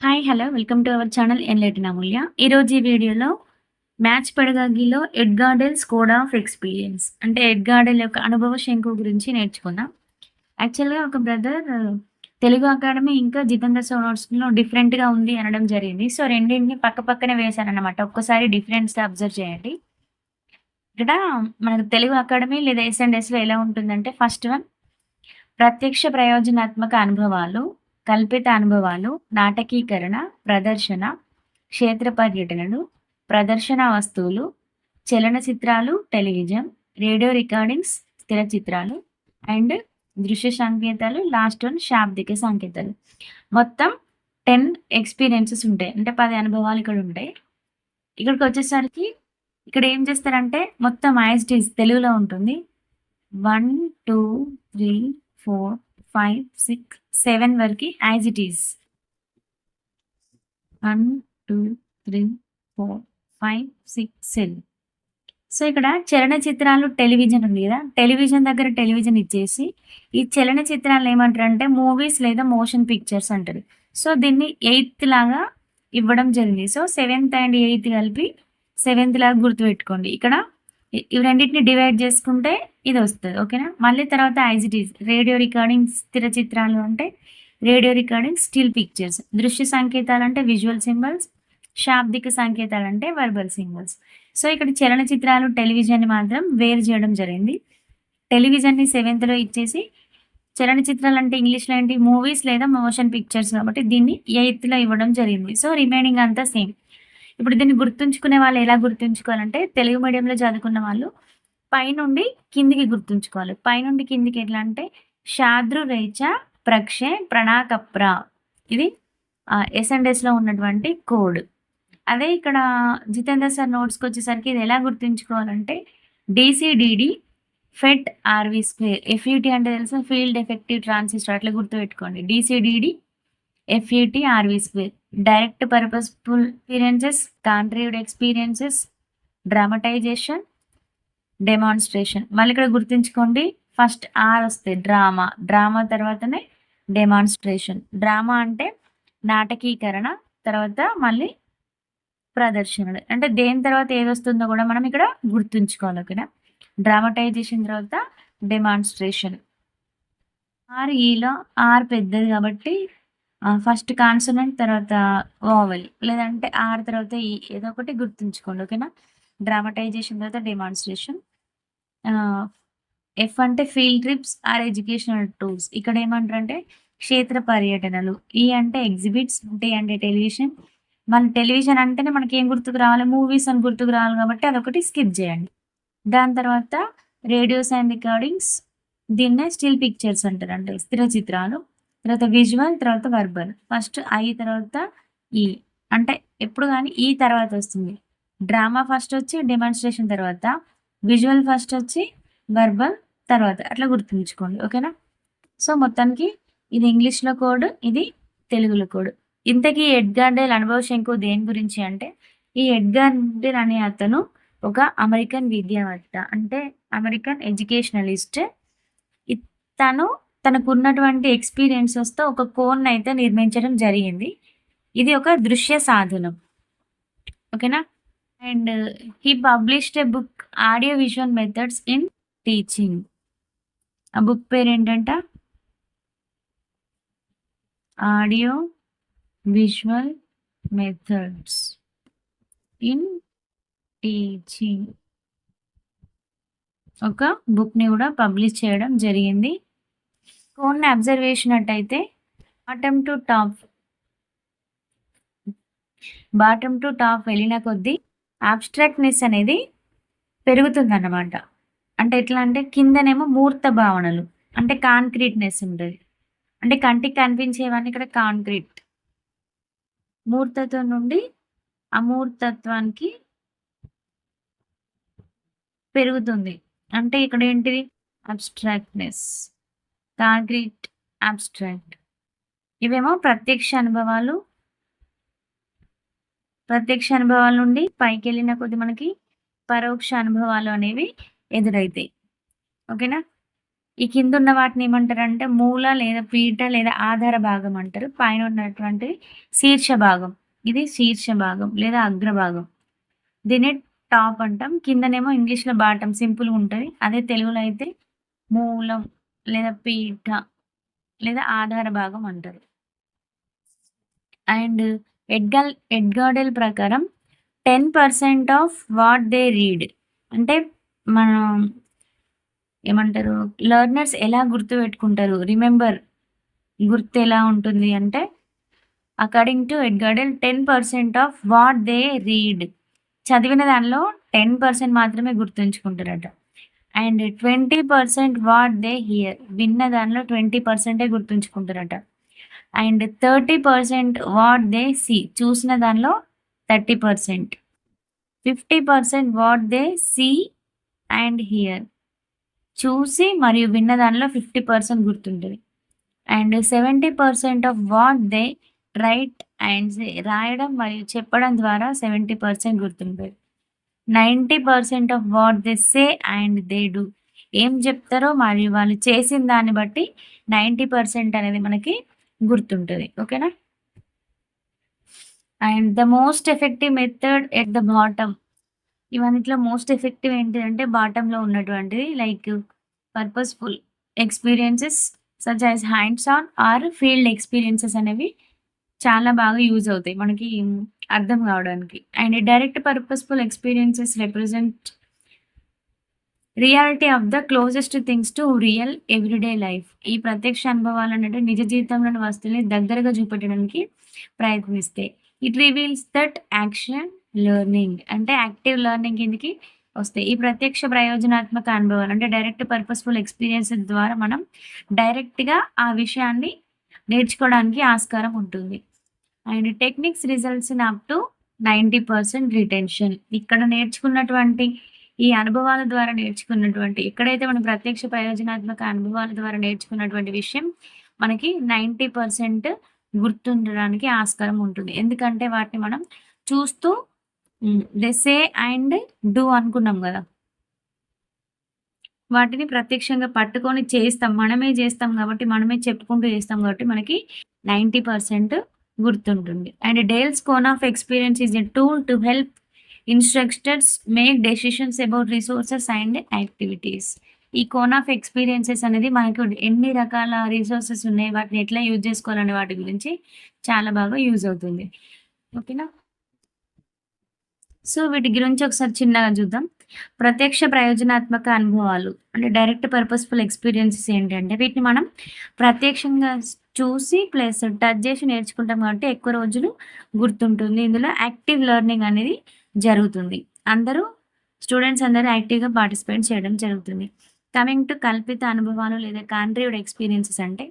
Hi! Hello! Welcome to our channel enlighten Amulya. ఈరోజు ఈ వీడియోలో మ్యాథ్స్ పెడగాగిలో ఎడ్గార్డెల్స్ కోడ్ ఆఫ్ ఎక్స్‌పీరియన్స్ అంటే ఎడ్గార్డెల్ యొక్క అనుభవ శంకు గురించి నేర్చుకుందాం. యాక్చువల్‌గా ఒక బ్రదర్ తెలుగు అకాడమీ ఇంకా జితేంద్ర సో నోట్స్‌లో డిఫరెంట్‌గా ఉంది అనడం జరిగింది. సో, రెండింటిని పక్క పక్కనే వేశానన్నమాట. ఒక్కసారి డిఫరెన్స్ అబ్జర్వ్ చేయండి. ఇక్కడ మనకు తెలుగు అకాడమీ లేదా ఎస్&ఎస్‌లో ఎలా ఉంటుందంటే ఫస్ట్ వన్ ప్రత్యక్ష ప్రయోజనాత్మక అనుభవాలు, కల్పిత అనుభవాలు, నాటకీకరణ, ప్రదర్శన, క్షేత్ర పర్యటనలు, ప్రదర్శన వస్తువులు, చలనచిత్రాలు, టెలివిజన్, రేడియో రికార్డింగ్స్, స్థిర చిత్రాలు అండ్ దృశ్య సంకేతాలు, లాస్ట్ వన్ శాబ్దిక సంకేతాలు. మొత్తం 10 ఎక్స్‌పీరియన్సెస్ ఉంటాయి. అంటే 10 అనుభవాలు ఇక్కడ ఉంటాయి. ఇక్కడికొచ్చేసరికి ఇక్కడ ఏం చేస్తారంటే మొత్తం యాజ్ ఇట్ ఈజ్ తెలుగులో ఉంటుంది. 1, 2, 3, 4, 5, 6, 7 వరకి యాజ్ ఇట్ ఈజ్. 1, 2, 3, 4, 5, 6, 7. సో, ఇక్కడ చలనచిత్రాలు, టెలివిజన్ ఉంది గదా! టెలివిజన్ దగ్గర టెలివిజన్ ఇచ్చేసి, ఈ చలనచిత్రాలను ఏమంటారంటే మూవీస్ లేదా మోషన్ పిక్చర్స్ అంటారు. సో, దీన్ని ఎయిత్ లాగా ఇవ్వడం జరిగింది. సో, సెవెంత్ అండ్ ఎయిత్ కలిపి సెవెంత్ లాగా గుర్తుపెట్టుకోండి. ఇక్కడ ఇవి రెండిటిని డివైడ్ చేసుకుంటే ఇదొస్తది. ఓకేనా? మళ్ళీ తర్వాత as it is radio recordings, స్థిర చిత్రాలు అంటే రేడియో రికార్డింగ్స్, స్టిల్ పిక్చర్స్. దృశ్య సంకేతాలంటే విజువల్ సింబల్స్, శాబ్దిక సంకేతాలంటే వర్బల్ సింబల్స్. సో, ఇక్కడ చలనచిత్రాలు, టెలివిజన్‌ని మాత్రం వేరు చేయడం జరిగింది. టెలివిజన్‌ని సెవెంత్‌లో ఇచ్చేసి, చలనచిత్రాలంటే ఇంగ్లీష్‌లో ఏంటి మూవీస్ లేదా మోషన్ పిక్చర్స్ కాబట్టి దీన్ని ఎయిత్‌లో ఇవ్వడం జరిగింది. సో, రిమైనింగ్ అంతా సేమ్. ఇప్పుడు దీన్ని గుర్తుంచుకునే వాళ్ళు ఎలా గుర్తుంచుకోవాలంటే, తెలుగు మీడియంలో చదువుకున్న వాళ్ళు పైనుండి కిందికి గుర్తుంచుకోవాలి. పైనుండి కిందికి ఎట్లా అంటే, శాద్రు రేచ ప్రక్షే ప్రణాకప్ర ఇది ఎస్&ఎస్‌లో ఉన్నటువంటి కోడ్. అదే ఇక్కడ జితేంద్ర సార్ నోట్స్‌కొచ్చేసరికి ఇది ఎలా గుర్తుంచుకోవాలంటే, DCDD FET RV square. FET అంటే తెలుసా? ఫీల్డ్ ఎఫెక్టివ్ ట్రాన్సిస్టర్ అట్లా గుర్తుపెట్టుకోండి. DCDD FET RV square. Direct purposeful experiences, contrived experiences, dramatisation, demonstration. మళ్ళీ ఇక్కడ గుర్తుంచుకోండి ఫస్ట్ ఆర్ వస్తాయి డ్రామా. డ్రామా తర్వాతనే డెమాన్‌స్ట్రేషన్. డ్రామా అంటే నాటకీకరణ, తర్వాత మళ్ళీ ప్రదర్శనలు. అంటే దేని తర్వాత ఏదొస్తుందో గూడా మనం ఇక్కడ గుర్తుంచుకోవాలి. ఓకేనా? డ్రామటైజేషన్ తర్వాత డెమాన్‌స్ట్రేషన్. ఆర్ ఈలో ఆర్ పెద్దది కాబట్టి ఫస్ట్ కాన్సోనెంట్ తర్వాత వోవెల్ లేదంటే ఆర్ తర్వాత ఈ ఏదో ఒకటి గుర్తుంచుకోండి. ఓకేనా? డ్రామటైజేషన్ తర్వాత డెమాన్‌స్ట్రేషన్. ఆహ్, ఎఫ్ అంటే field trips or educational tours. ఇక్కడ ఏమంటారంటే క్షేత్ర పర్యటనలు. ఈ అంటే ఎగ్జిబిట్స్, టీ అంటే టెలివిజన్. మన టెలివిజన్ అంటేనే మనకేం గుర్తుకు రావాలి? మూవీస్ అని గుర్తుకు రావాలి కాబట్టి అదొకటి స్కిప్ జేయండి. దాని తర్వాత రేడియోస్ అండ్ రికార్డింగ్స్ దీన్నే స్టిల్ పిక్చర్స్ అంటారు. అంటే స్థిర చిత్రాలు. తర్వాత విజువల్, తర్వాత వర్బల్. ఫస్ట్ ఐ తర్వాత ఈ. అంటే ఎప్పుడు గాని ఈ తర్వాత వస్తుంది. డ్రామా ఫస్ట్ వచ్చి డెమాన్‌స్ట్రేషన్ తర్వాత, విజువల్ ఫస్ట్ వచ్చి వర్బల్ తర్వాత. అట్లా గుర్తుంచుకోండి. ఓకేనా? సో, మొత్తానికి ఇది ఇంగ్లీష్‌లో కోడ్, ఇది తెలుగులో కోడ్. ఇంతకీ ఎడ్గార్ డేల్ అనుభవ శంకు దేని గురించి అంటే, ఈ ఎడ్గార్ డేల్ అనే అతను ఒక అమెరికన్ విద్యావేత్త. అంటే అమెరికన్ ఎడ్యుకేషనలిస్ట్. తను తనకున్నటువంటి ఎక్స్‌పీరియన్సెస్‌తో ఒక కోడ్‌నయితే నిర్మించడం జరిగింది. ఇది ఒక దృశ్య సాధనం. ఓకేనా? And he published a book audio visual methods in teaching. ఆ బుక్ పేరేంటంట? Audio visual methods in teaching. ఒక బుక్‌ని గూడా పబ్లిష్ చేయడం జరిగింది. కోడ్‌ని అబ్జర్వ్ చేసినట్టయితే బాటమ్ టు టాప్ వెళ్ళిన కొద్దీ అబ్‌స్ట్రాక్ట్‌నెస్ అనేది పెరుగుతుందన్నమాట. అంటే ఎట్లా అంటే కిందనేమో మూర్త భావనలు. అంటే కాంక్రీట్‌నెస్ ఉంటది. అంటే కంటికి కనిపించేవన్నీ ఇక్కడ కాంక్రీట్. మూర్తత్వం నుండి అమూర్తత్వానికి పెరుగుతుంది. అంటే ఇక్కడేంటిది అబ్‌స్ట్రాక్ట్‌నెస్. Concrete, abstract. ఇవేమో ప్రత్యక్ష అనుభవాల నుండి పైకెళ్ళిన కొద్దీ మనకి పరోక్ష అనుభవాలు అనేవి ఎదురైతాయి. ఓకేనా? ఈ కిందున్న వాటిని ఏమంటారంటే మూల లేదా పీఠ లేదా ఆధార భాగం అంటారు. పైన ఉన్నటువంటిది శీర్ష భాగం. ఇది శీర్ష భాగం లేదా అగ్రభాగం. దీన్ని టాప్ అంటాం. కిందనేమో ఇంగ్లీష్‌లో బాటమ్ సింపుల్‌గుంటది. అదే తెలుగులో అయితే మూలం లేదా పీఠ లేదా ఆధార భాగం అంటారు. అండ్ ఎడ్గార్డెల్ ప్రకారం 10% ఆఫ్ వాట్ దే రీడ్ అంటే మనం ఏమంటారు లెర్నర్స్ ఎలా గుర్తుపెట్టుకుంటారు? రిమెంబర్ గుర్తు ఎలా ఉంటుంది అంటే according to Edgar Dale 10% of what they read చదివిన దానిలో 10% మాత్రమే గుర్తుంచుకుంటారట. అండ్ 20% వాట్ దే హియర్ విన్న దానిలో 20% గుర్తుంచుకుంటారట. అండ్ 30% వాట్ దే సీ చూసిన దానిలో 30%. 50% what they see and hear చూసి మరియు విన్న దానిలో 50% గుర్తుంటుంది. And 70% of what they write and say రాయడం మరియు చెప్పడం ద్వారా 70% గుర్తుంటుంది. 90% of what they say and they do ఏం చెప్తారో మరియు వాళ్ళు చేసిన దాన్ని బట్టి 90% అనేది మనకి గుర్తుంటుంది. ఓకేనా? And the most effective method at the bottom ఇవన్నిట్లో మోస్ట్ ఎఫెక్టివ్ ఏంటిదంటే బాటంలో ఉన్నటువంటిది like purposeful experiences such as hands on or field experiences అనేవి చాలా బాగా యూజ్ అవుతాయి మనకి అర్థం కావడానికి. And direct purposeful experiences represent reality of the closest things to real everyday life ఈ ప్రత్యక్ష అనుభవాలు అంటే నిజ జీవితంలోని వస్తువుని దగ్గరగా చూపెట్టడానికి ప్రయత్నిస్తాయి. It reveals that action learning అంటే యాక్టివ్ లెర్నింగ్ కిందకి వస్తాయి. ఈ ప్రత్యక్ష ప్రయోజనాత్మక అనుభవాలు అంటే డైరెక్ట్ పర్పస్ఫుల్ ఎక్స్పీరియన్సెస్ ద్వారా మనం డైరెక్ట్గా ఆ విషయాన్ని నేర్చుకోవడానికి ఆస్కారం ఉంటుంది. And techniques results in up to 90% retention ఇక్కడ నేర్చుకున్నటువంటి ఈ అనుభవాల ద్వారా నేర్చుకున్నటువంటి ఎక్కడైతే మనం ప్రత్యక్ష ప్రయోజనాత్మక అనుభవాల ద్వారా నేర్చుకున్నటువంటి విషయం మనకి 90% గుర్తుండడానికి ఆస్కారం ఉంటుంది. ఎందుకంటే వాటిని మనం చూస్తూ దే సే అండ్ డూ అనుకున్నాం కదా, వాటిని ప్రత్యక్షంగా పట్టుకొని చేస్తాం. మనమే చేస్తాం కాబట్టి మనమే చెప్పుకుంటూ చేస్తాం కాబట్టి మనకి 90% గుర్తుంటుంది. And Dale's cone of experience is a tool to help instructors make decisions about resources and activities. ఈ కోన్ ఆఫ్ ఎక్స్పీరియన్సెస్ అనేది మనకు ఎన్ని రకాల రిసోర్సెస్ ఉన్నాయి వాటిని ఎట్లా యూజ్ చేసుకోవాలనే వాటి గురించి చాలా బాగా యూజ్ అవుతుంది. ఓకేనా? సో వీటి గురించి ఒకసారి చిన్నగా చూద్దాం. ప్రత్యక్ష ప్రయోజనాత్మక అనుభవాలు అంటే డైరెక్ట్ పర్పస్ఫుల్ ఎక్స్పీరియన్సెస్ ఏంటంటే వీటిని మనం ప్రత్యక్షంగా చూసి ప్లస్ టచ్ చేసి నేర్చుకుంటాం కాబట్టి ఎక్కువ రోజులు గుర్తుంటుంది. ఇందులో యాక్టివ్ లెర్నింగ్ అనేది జరుగుతుంది. స్టూడెంట్స్ అందరూ యాక్టివ్గా పార్టిసిపేట్ చేయడం జరుగుతుంది. కమింగ్ టు కల్పిత అనుభవాలు లేదా కాంట్రీవ్డ్ ఎక్స్పీరియన్సెస్ అంటే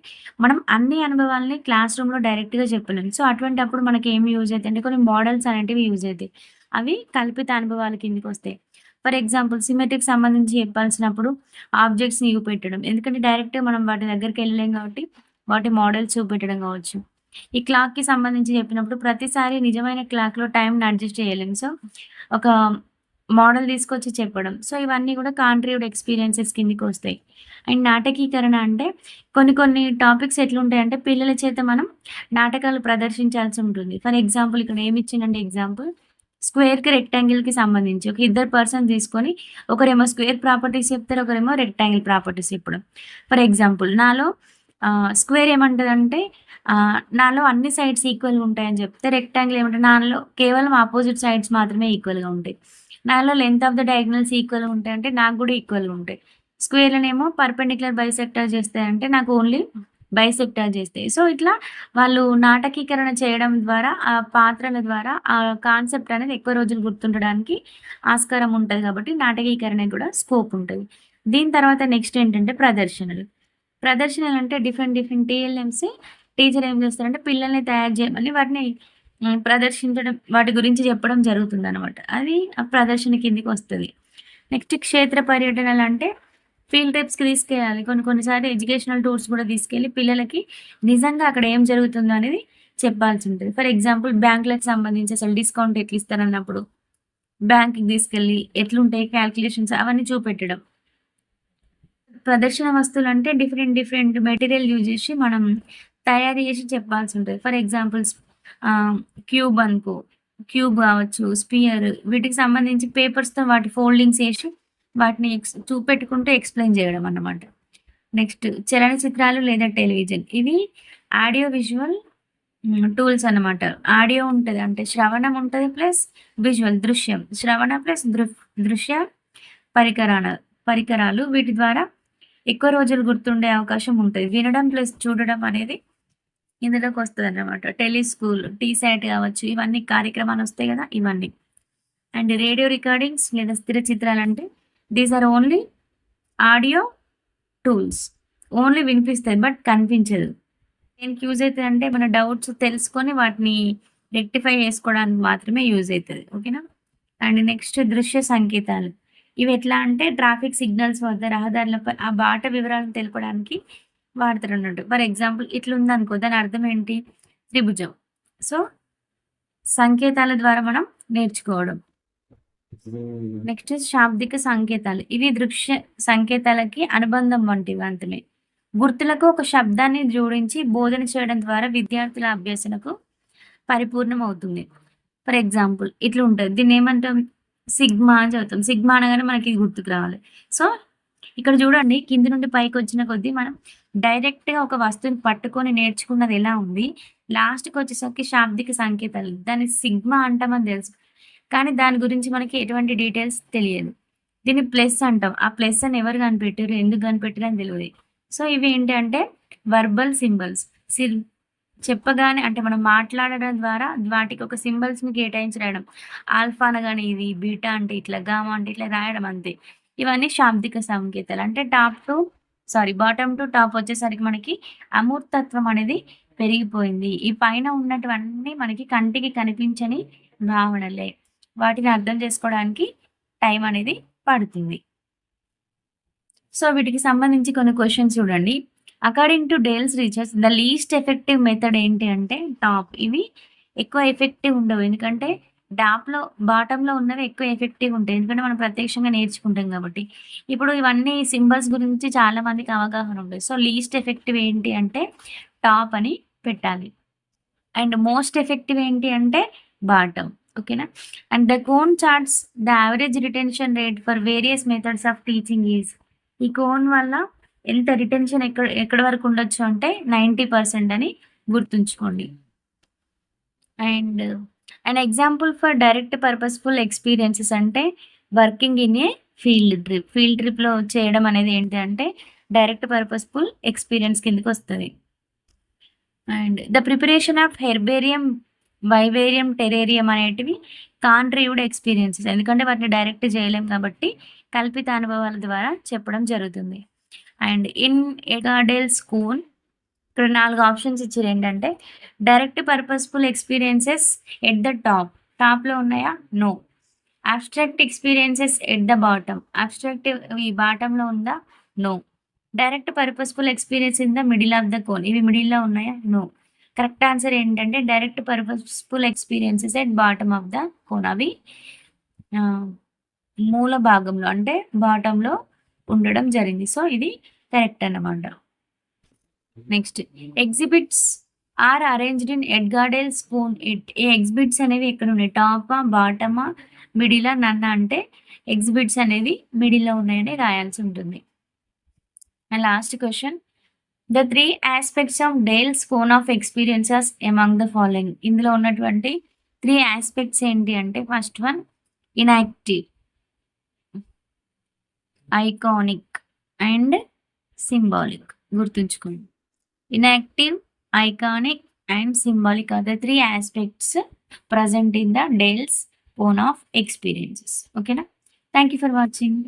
మనం అన్ని అనుభవాలని క్లాస్ రూమ్లో డైరెక్ట్గా చెప్పలేం. సో అటువంటి అప్పుడు మనకి ఏమి యూజ్ అవుతాయి అంటే కొన్ని మోడల్స్ అనేటివి యూజ్ అవుతాయి. అవి కల్పిత అనుభవాల కిందకి వస్తాయి. ఫర్ ఎగ్జాంపుల్ సిమెట్రీకి సంబంధించి చెప్పాల్సినప్పుడు ఆబ్జెక్ట్స్ని చూపెట్టడం, ఎందుకంటే డైరెక్ట్గా మనం వాటి దగ్గరికి వెళ్ళలేం కాబట్టి వాటి మోడల్స్ చూపెట్టడం కావచ్చు. ఈ క్లాక్కి సంబంధించి చెప్పినప్పుడు ప్రతిసారి నిజమైన క్లాక్లో టైంని అడ్జస్ట్ చేయలేము. సో ఒక మోడల్ తీసుకొచ్చి చెప్పడం. సో ఇవన్నీ కూడా కాంట్రీవ్డ్ ఎక్స్పీరియన్సెస్ కిందకి వస్తాయి. అండ్ నాటకీకరణ అంటే కొన్ని టాపిక్స్ ఎట్లుంటాయంటే పిల్లల చేత మనం నాటకాలు ప్రదర్శించాల్సి ఉంటుంది. ఫర్ ఎగ్జాంపుల్ ఇక్కడ ఏమి ఇచ్చిందంటే ఎగ్జాంపుల్ స్క్వేర్కి రెక్టాంగిల్కి సంబంధించి ఒక ఇద్దరు పర్సన్ తీసుకొని ఒకరేమో స్క్వేర్ ప్రాపర్టీస్ చెప్తారు, ఒకరేమో రెక్టాంగిల్ ప్రాపర్టీస్ చెప్పడం. ఫర్ ఎగ్జాంపుల్ నాలో స్క్వేర్ ఏమంటుందంటే నాలో అన్ని సైడ్స్ ఈక్వల్గా ఉంటాయని చెప్తే, రెక్టాంగిల్ ఏమంటే నాలో కేవలం ఆపోజిట్ సైడ్స్ మాత్రమే ఈక్వల్గా ఉంటాయి. నాలో లెంత్ ఆఫ్ ద డయాగ్నల్స్ ఈక్వల్గా ఉంటాయి అంటే నాకు కూడా ఈక్వల్గా ఉంటాయి. స్క్వేర్లనేమో పర్పెండిక్యులర్ బైసెక్టర్ చేస్తాయంటే నాకు ఓన్లీ బైసెక్టర్ చేస్తాయి. సో ఇట్లా వాళ్ళు నాటకీకరణ చేయడం ద్వారా ఆ పాత్రల ద్వారా ఆ కాన్సెప్ట్ అనేది ఎక్కువ రోజులు గుర్తుండడానికి ఆస్కారం ఉంటుంది కాబట్టి నాటకీకరణ కూడా స్కోప్ ఉంటుంది. దీని తర్వాత నెక్స్ట్ ఏంటంటే ప్రదర్శనలు అంటే డిఫరెంట్ టీఎల్ఎంస్ టీచర్ ఏం చేస్తారంటే పిల్లల్ని తయారు చేయమని వాటిని ప్రదర్శించడం వాటి గురించి చెప్పడం జరుగుతుంది అనమాట. అది ఆ ప్రదర్శన కిందికి వస్తుంది. నెక్స్ట్ క్షేత్ర పర్యటనలు అంటే ఫీల్డ్ ట్రిప్స్కి తీసుకెళ్ళాలి. కొన్నిసార్లు ఎడ్యుకేషనల్ టూర్స్ కూడా తీసుకెళ్ళి పిల్లలకి నిజంగా అక్కడ ఏం జరుగుతుందో అనేది చెప్పాల్సి ఉంటుంది. ఫర్ ఎగ్జాంపుల్ బ్యాంకులకు సంబంధించి అసలు డిస్కౌంట్ ఎట్లా ఇస్తారన్నప్పుడు బ్యాంక్కి తీసుకెళ్ళి ఎట్లుంటాయి క్యాల్కులేషన్స్ అవన్నీ చూపెట్టడం. ప్రదర్శన వస్తువులంటే డిఫరెంట్ డిఫరెంట్ మెటీరియల్ యూజ్ చేసి మనం తయారు చేసి చెప్పాల్సి ఉంటది. ఫర్ ఎగ్జాంపుల్స్ క్యూబ్ అనుకో, క్యూబ్ కావచ్చు, స్పియర్ వీటికి సంబంధించి పేపర్స్‌తో వాటి ఫోల్డింగ్స్ ఏసి వాటిని చూపెట్టుకుంటూ ఎక్స్‌ప్లెయిన్ చేయడం అన్నమాట. నెక్స్ట్ చలనచిత్రాలు లేదా టెలివిజన్. ఇవి ఆడియో విజువల్ టూల్స్ అన్నమాట. ఆడియో ఉంటది. అంటే శ్రవణం ఉంటది ప్లస్ విజువల్ దృశ్యం. శ్రవణ ప్లస్ దృశ్య పరికరాల పరికరాలు. వీటి ద్వారా ఎక్కువ రోజులు గుర్తుండే అవకాశం ఉంటది. వినడం ప్లస్ చూడడం అనేది ఇందులోకొస్తదన్నమాట. టెలిస్కూల్, టీశాట్ కావచ్చు, ఇవన్నీ కార్యక్రమాలొస్తాయి గదా! ఇవన్నీ. అండ్ రేడియో రికార్డింగ్స్ లేదా స్థిర చిత్రాలంటే these are only audio tools. Only వినిపిస్తది బట్ కనిపించదు. దేనికి యూజ్ అయితదంటే మన డౌట్స్ తెలుసుకొని వాటిని రెక్టిఫై చేసుకోవడానికి మాత్రమే యూజ్ అయితది. ఓకేనా? అండ్ నెక్స్ట్ దృశ్య సంకేతాలు. ఇవి ఎట్లా అంటే ట్రాఫిక్ సిగ్నల్స్ వద్ద రహదారులపై ఆ బాట వివరాలను తెలపడానికి వాడతారన్నట్టు. ఫర్ ఎగ్జాంపుల్ ఇట్లుందనుకో దాని అర్థం ఏంటి? త్రిభుజం. సో, సంకేతాల ద్వారా మనం నేర్చుకోవడం. నెక్స్ట్ శాబ్దిక సంకేతాలు. ఇవి దృశ్య సంకేతాలకి అనుబంధం వంటివి అంతమే. గుర్తులకు ఒక శబ్దాన్ని జోడించి బోధన చేయడం ద్వారా విద్యార్థుల అభ్యసనకు పరిపూర్ణమవుతుంది. ఫర్ ఎగ్జాంపుల్ ఇట్లుంటది. దీన్నేమంటాం? సిగ్మా అని చదువుతాం. సిగ్మా అనగానే మనకి గుర్తుకు రావాలి. సో, ఇక్కడ చూడండి కింది నుండి పైకొచ్చిన కొద్దీ మనం డైరెక్ట్‌గా ఒక వస్తువుని పట్టుకొని నేర్చుకున్నది ఎలా ఉంది. లాస్ట్‌కొచ్చేసరికి శాబ్దిక సంకేతాలు. దాన్ని సిగ్మా అంటామని తెలుసు. కానీ దాని గురించి మనకి ఎటువంటి డీటెయిల్స్ తెలియదు. దీన్ని ప్లస్ అంటాం. ఆ ప్లస్ అని ఎవరు కనిపెట్టారు? ఎందుకు కనిపెట్టారు అని తెలవదు. సో, ఇవి ఏంటి అంటే వర్బల్ సింబల్స్. చెప్పగానే అంటే మనం మాట్లాడడం ద్వారా వాటికి ఒక సింబల్స్‌ని కేటాయించి రాయడం. ఆల్ఫా అనగానే ఇది, బీటా అంటే ఇట్లా, గామా అంటే ఇట్లా రాయడం అంతే. ఇవన్నీ శాబ్దిక సంకేతాలు. అంటే బాటమ్ టు టాప్ వచ్చేసరికి మనకి అమూర్తత్వం అనేది పెరిగిపోయింది. ఈ పైన ఉన్నటివన్నీ మనకి కంటికి కనిపించని భావనలే. వాటిని అర్థం చేసుకోవడానికి టైం అనేది పడుతుంది. సో, వీటికి సంబంధించి కొన్ని క్వెషన్స్ చూడండి. According to Dale's research the least effective method ఏంటి అంటే టాప్. ఇవి ఎక్కువ ఎఫెక్టివ్ ఉండవు. ఎందుకంటే బాటమ్‌లో ఉన్నవి ఎక్కువ ఎఫెక్టివ్ ఉంటాయి. ఎందుకంటే మనం ప్రత్యక్షంగా నేర్చుకుంటాం కాబట్టి. ఇప్పుడు ఇవన్నీ సింబల్స్ గురించి చాలా మందికి అవగాహన ఉండదు. సో, లీస్ట్ ఎఫెక్టివ్ ఏంటి అంటే టాప్ అని పెట్టాలి. అండ్ మోస్ట్ ఎఫెక్టివ్ ఏంటి అంటే బాటమ్. ఓకేనా? And the cone charts the average retention rate for various methods of teaching is. ఈ కోన్ వల్ల ఎంత రిటెన్షన్ ఎక్కడి వరకు ఉండొచ్చు అంటే 90% అని గుర్తుంచుకోండి. And an example for direct purposeful experiences అంటే working in a field trip. Field ట్రిప్‌లో చేయడం అనేది ఏంటి అంటే డైరెక్ట్ పర్పస్‌ఫుల్ ఎక్స్‌పీరియన్స్ కిందకొస్తది. And the preparation of herbarium, vivarium, terrarium అనేటివి కాంట్రివ్డ్ ఎక్స్‌పీరియన్సెస్. ఎందుకంటే వాటిని డైరెక్ట్ చేయలేం కాబట్టి కల్పిత అనుభవాల ద్వారా చెప్పడం జరుగుతుంది. అండ్ ఇన్ ఎగాడెల్స్ కోన్ ఇక్కడ 4 ఆప్షన్స్ ఇచ్చిర్రు ఏంటంటే direct purposeful experiences at the top. టాప్‌లో ఉన్నాయా? No. Abstract experiences at the bottom. అబ్స్ట్రాక్టివ్ ఈ బాటమ్‌లో ఉందా? No. Direct purposeful experience in the middle of the cone. ఇవి మిడిల్‌లో ఉన్నాయా? నో. కరెక్ట్ ఆన్సర్ ఏంటంటే direct purposeful experiences at bottom of the cone. అవి మూల భాగంలో అంటే బాటమ్‌లో ఉండడం జరిగింది. సో, ఇది కరెక్ట్ అన్నమాట. Next exhibits are arranged in Edgar Dale spoon it. ఈ ఎగ్జిబిట్స్ అనేవి ఎక్కడున్నాయి? టాపా? బాటమా? మిడిలా? నన్నా? అంటే ఎగ్జిబిట్స్ అనేవి మిడిల్‌లో ఉన్నాయని రాయాల్సి ఉంటుంది. And last question the 3 aspects of Dale's cone of experiences among the following. ఇందులో ఉన్నటువంటి 3 ఆస్పెక్ట్స్ ఏంటి అంటే first one enactive, iconic and symbolic. గుర్తుంచుకోండి. Enactive, iconic and symbolic are the 3 aspects present in the Dale's cone of experiences. ఓకేనా? Thank you for watching.